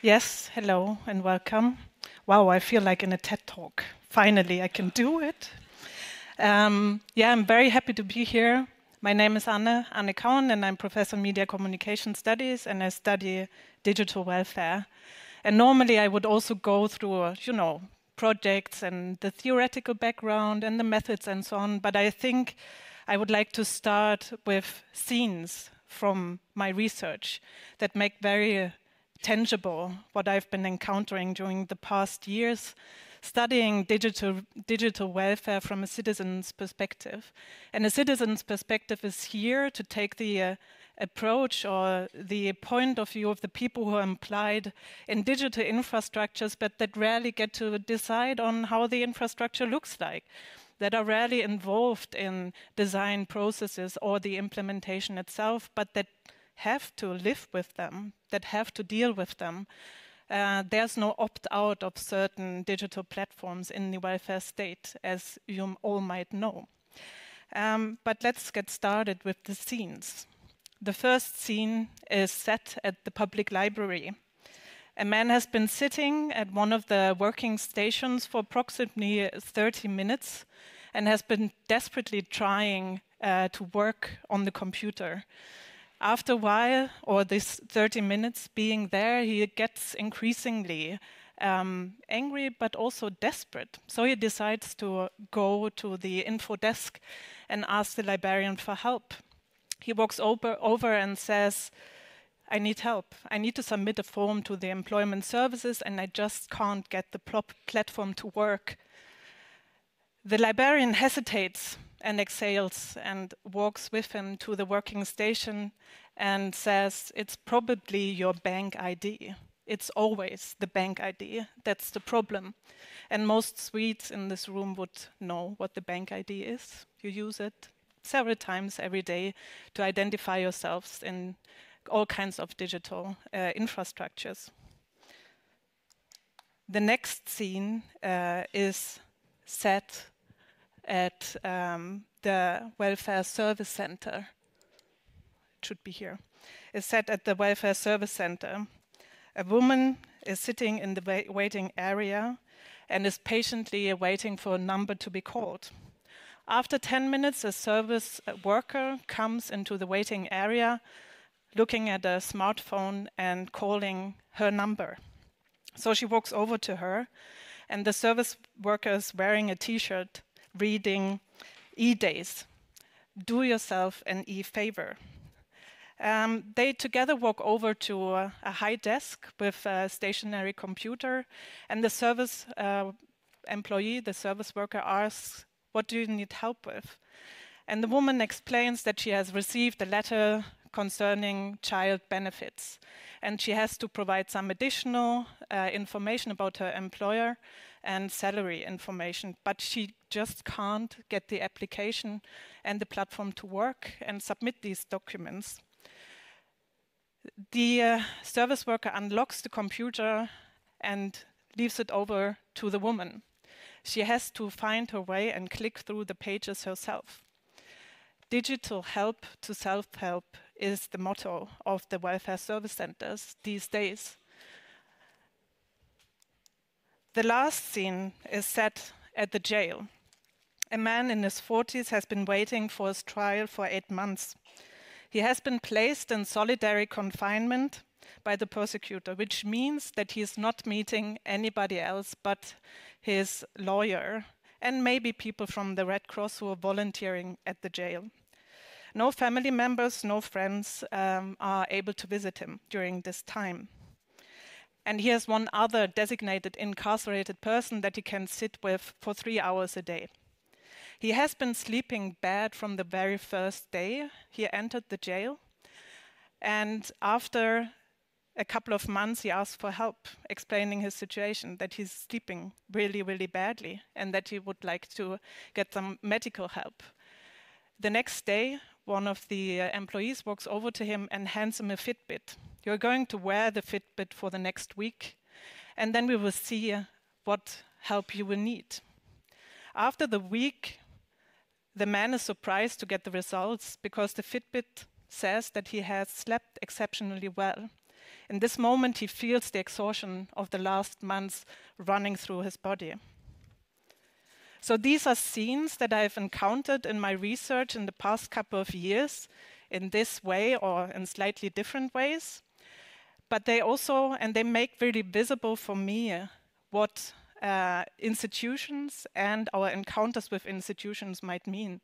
Yes, hello and welcome. Wow, I feel like in a TED Talk. Finally, I can do it. Yeah, I'm very happy to be here. My name is Anne Kaun, and I'm Professor of Media Communication Studies, and I study digital welfare. And normally I would also go through, projects and the theoretical background and the methods and so on, but I think I would like to start with scenes from my research that make very tangible what I've been encountering during the past years, studying digital welfare from a citizen's perspective. And a citizen's perspective is here to take the approach or the point of view of the people who are employed in digital infrastructures, but that rarely get to decide on how the infrastructure looks like, that are rarely involved in design processes or the implementation itself, but that have to live with them, that have to deal with them. There's no opt-out of certain digital platforms in the welfare state, as you all might know. But let's get started with the scenes. The first scene is set at the public library. A man has been sitting at one of the working stations for approximately 30 minutes and has been desperately trying to work on the computer. After a while, or this 30 minutes being there, he gets increasingly angry, but also desperate. So he decides to go to the info desk and ask the librarian for help. He walks over and says, I need help. I need to submit a form to the employment services, and I just can't get the platform to work. The librarian hesitates and exhales and walks with him to the working station and says, it's probably your bank ID. It's always the bank ID. That's the problem. And most Swedes in this room would know what the bank ID is. You use it several times every day to identify yourselves in all kinds of digital infrastructures. The next scene is set at the Welfare Service Center. It should be here. It's set at the Welfare Service Center. A woman is sitting in the waiting area and is patiently waiting for a number to be called. After 10 minutes, a service worker comes into the waiting area, looking at a smartphone and calling her number. So she walks over to her, and the service worker is wearing a t-shirt reading e-days. Do yourself an e-favor. They together walk over to a high desk with a stationary computer, and the service employee, the service worker, asks, what do you need help with? And the woman explains that she has received a letter concerning child benefits, and she has to provide some additional information about her employer and salary information, but she just can't get the application and the platform to work and submit these documents. The service worker unlocks the computer and leaves it over to the woman. She has to find her way and click through the pages herself. Digital help to self-help is the motto of the welfare service centers these days. The last scene is set at the jail. A man in his 40s has been waiting for his trial for 8 months. He has been placed in solitary confinement by the prosecutor, which means that he is not meeting anybody else but his lawyer and maybe people from the Red Cross who are volunteering at the jail. No family members, no friends are able to visit him during this time. And he has one other designated incarcerated person that he can sit with for 3 hours a day. He has been sleeping bad from the very first day he entered the jail. And after a couple of months, he asked for help, explaining his situation, that he's sleeping really, really badly, and that he would like to get some medical help. The next day, one of the employees walks over to him and hands him a Fitbit. You're going to wear the Fitbit for the next week, and then we will see what help you will need. After the week, the man is surprised to get the results because the Fitbit says that he has slept exceptionally well. In this moment, he feels the exhaustion of the last months running through his body. So these are scenes that I've encountered in my research in the past couple of years in this way or in slightly different ways. But they also, and they make really visible for me what institutions and our encounters with institutions might mean.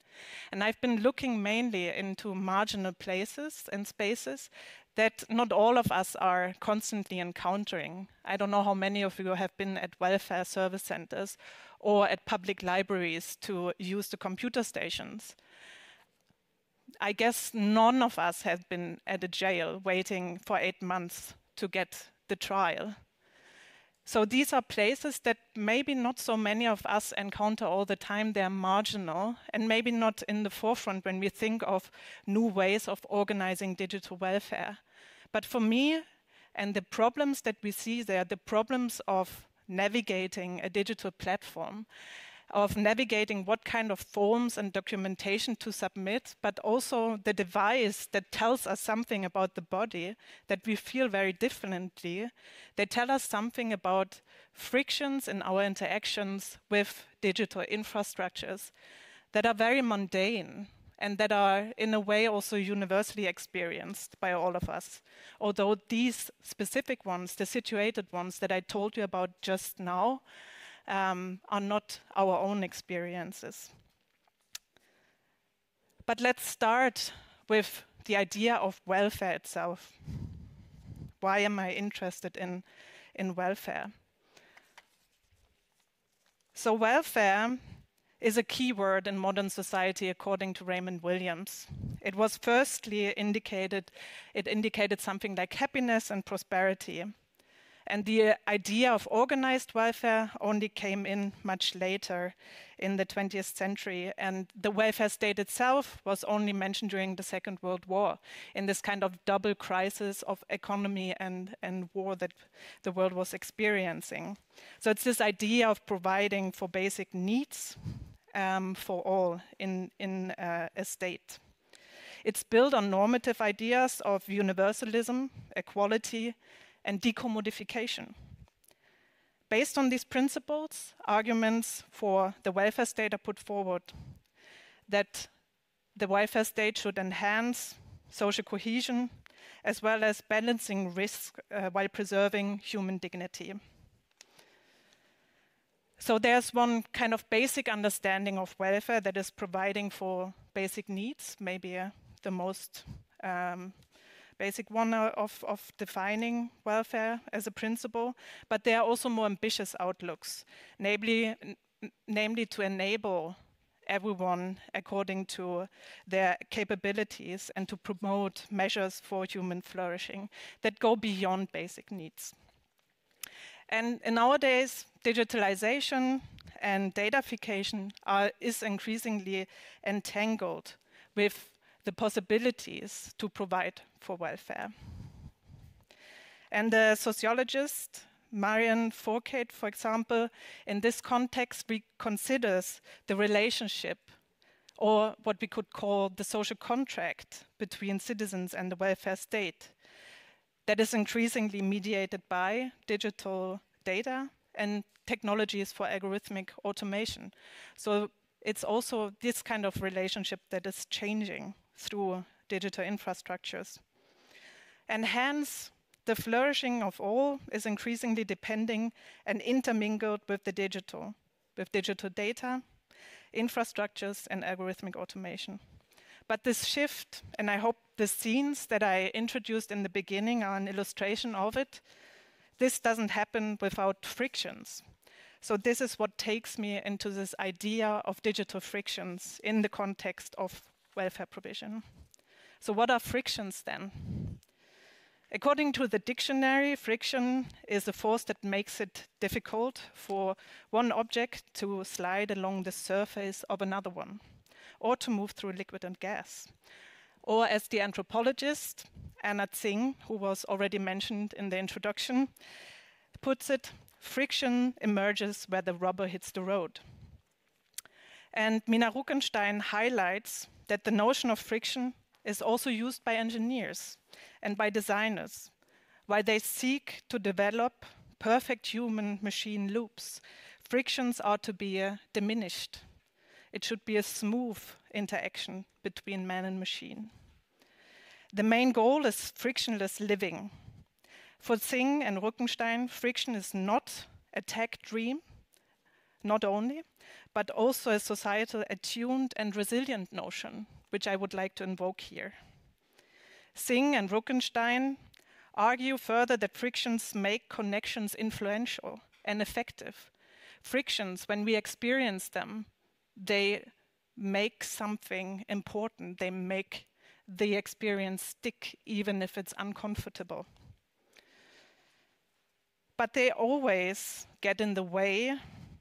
And I've been looking mainly into marginal places and spaces that not all of us are constantly encountering. I don't know how many of you have been at welfare service centers or at public libraries to use the computer stations. I guess none of us have been at a jail waiting for 8 months to get the trial. So these are places that maybe not so many of us encounter all the time. They're marginal and maybe not in the forefront when we think of new ways of organizing digital welfare. But for me, and the problems that we see there, the problems of navigating a digital platform, of navigating what kind of forms and documentation to submit, but also the device that tells us something about the body that we feel very differently. They tell us something about frictions in our interactions with digital infrastructures that are very mundane and that are in a way also universally experienced by all of us. Although these specific ones, the situated ones that I told you about just now, are not our own experiences. But let's start with the idea of welfare itself. Why am I interested in welfare? So welfare is a key word in modern society according to Raymond Williams. It was firstly indicated something like happiness and prosperity. And the idea of organized welfare only came in much later in the 20th century. And the welfare state itself was only mentioned during the Second World War in this kind of double crisis of economy and war that the world was experiencing. So it's this idea of providing for basic needs for all in a state. It's built on normative ideas of universalism, equality, and decommodification. Based on these principles, arguments for the welfare state are put forward that the welfare state should enhance social cohesion as well as balancing risk while preserving human dignity. So there's one kind of basic understanding of welfare that is providing for basic needs, maybe the most basic one of defining welfare as a principle, but there are also more ambitious outlooks, namely to enable everyone according to their capabilities and to promote measures for human flourishing that go beyond basic needs. And nowadays, digitalization and datafication is increasingly entangled with the possibilities to provide for welfare. And the sociologist Marian Fourcade, for example, in this context, considers the relationship, or what we could call the social contract between citizens and the welfare state, that is increasingly mediated by digital data and technologies for algorithmic automation. So it's also this kind of relationship that is changing through digital infrastructures. And hence, the flourishing of all is increasingly depending and intermingled with digital data, infrastructures, and algorithmic automation. But this shift, and I hope the scenes that I introduced in the beginning are an illustration of it, this doesn't happen without frictions. So this is what takes me into this idea of digital frictions in the context of welfare provision. So what are frictions then? According to the dictionary, friction is a force that makes it difficult for one object to slide along the surface of another one, or to move through liquid and gas. Or as the anthropologist Anna Tsing, who was already mentioned in the introduction, puts it, friction emerges where the rubber hits the road. And Mina Ruckenstein highlights that the notion of friction is also used by engineers and by designers, While they seek to develop perfect human-machine loops, frictions are to be diminished. It should be a smooth interaction between man and machine. The main goal is frictionless living. For Singh and Ruckenstein, friction is not a tech dream, not only, but also a societal attuned and resilient notion, which I would like to invoke here. Singh and Ruckenstein argue further that frictions make connections influential and effective. Frictions, when we experience them, they make something important. They make the experience stick, even if it's uncomfortable. But they always get in the way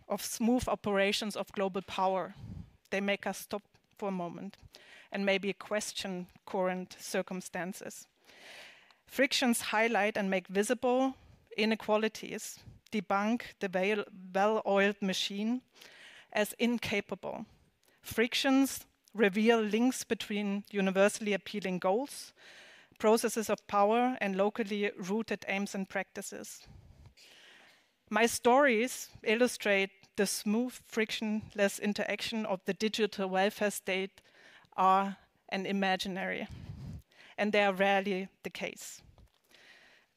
of smooth operations of global power. They make us stop for a moment and maybe question current circumstances. Frictions highlight and make visible inequalities, debunk the well-oiled machine as incapable. Frictions reveal links between universally appealing goals, processes of power, and locally rooted aims and practices. My stories illustrate the smooth, frictionless interaction of the digital welfare state are an imaginary, and they are rarely the case,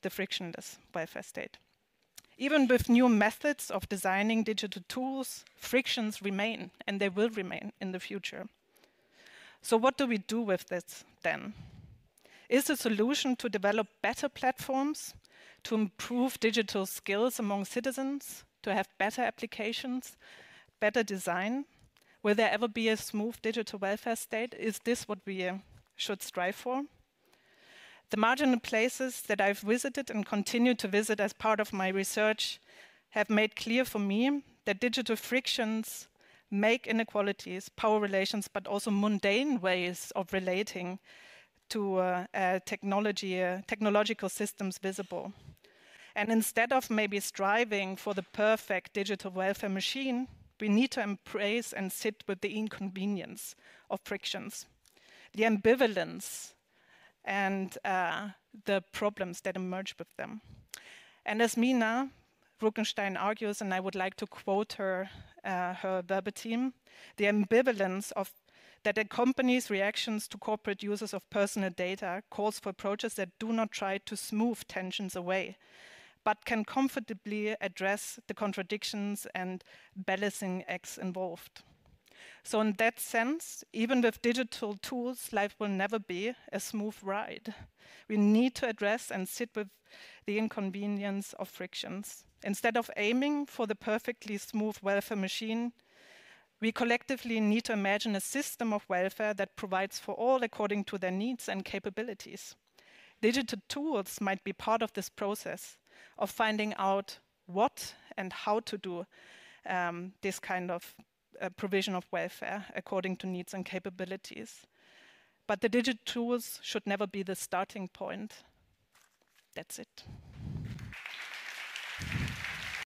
the frictionless welfare state. Even with new methods of designing digital tools, frictions remain, and they will remain in the future. So what do we do with this then? Is the solution to develop better platforms, to improve digital skills among citizens, to have better applications, better design? Will there ever be a smooth digital welfare state? Is this what we should strive for? The marginal places that I've visited and continue to visit as part of my research have made clear for me that digital frictions make inequalities, power relations, but also mundane ways of relating to technological systems visible. And instead of maybe striving for the perfect digital welfare machine, we need to embrace and sit with the inconvenience of frictions, the ambivalence, and the problems that emerge with them. And as Mina Ruckenstein argues, and I would like to quote her verbatim, the ambivalence that accompanies reactions to corporate users of personal data calls for approaches that do not try to smooth tensions away, but can comfortably address the contradictions and balancing acts involved. So in that sense, even with digital tools, life will never be a smooth ride. We need to address and sit with the inconvenience of frictions. Instead of aiming for the perfectly smooth welfare machine, we collectively need to imagine a system of welfare that provides for all according to their needs and capabilities. Digital tools might be part of this process of finding out what and how to do this kind of provision of welfare according to needs and capabilities. But the digital tools should never be the starting point. That's it.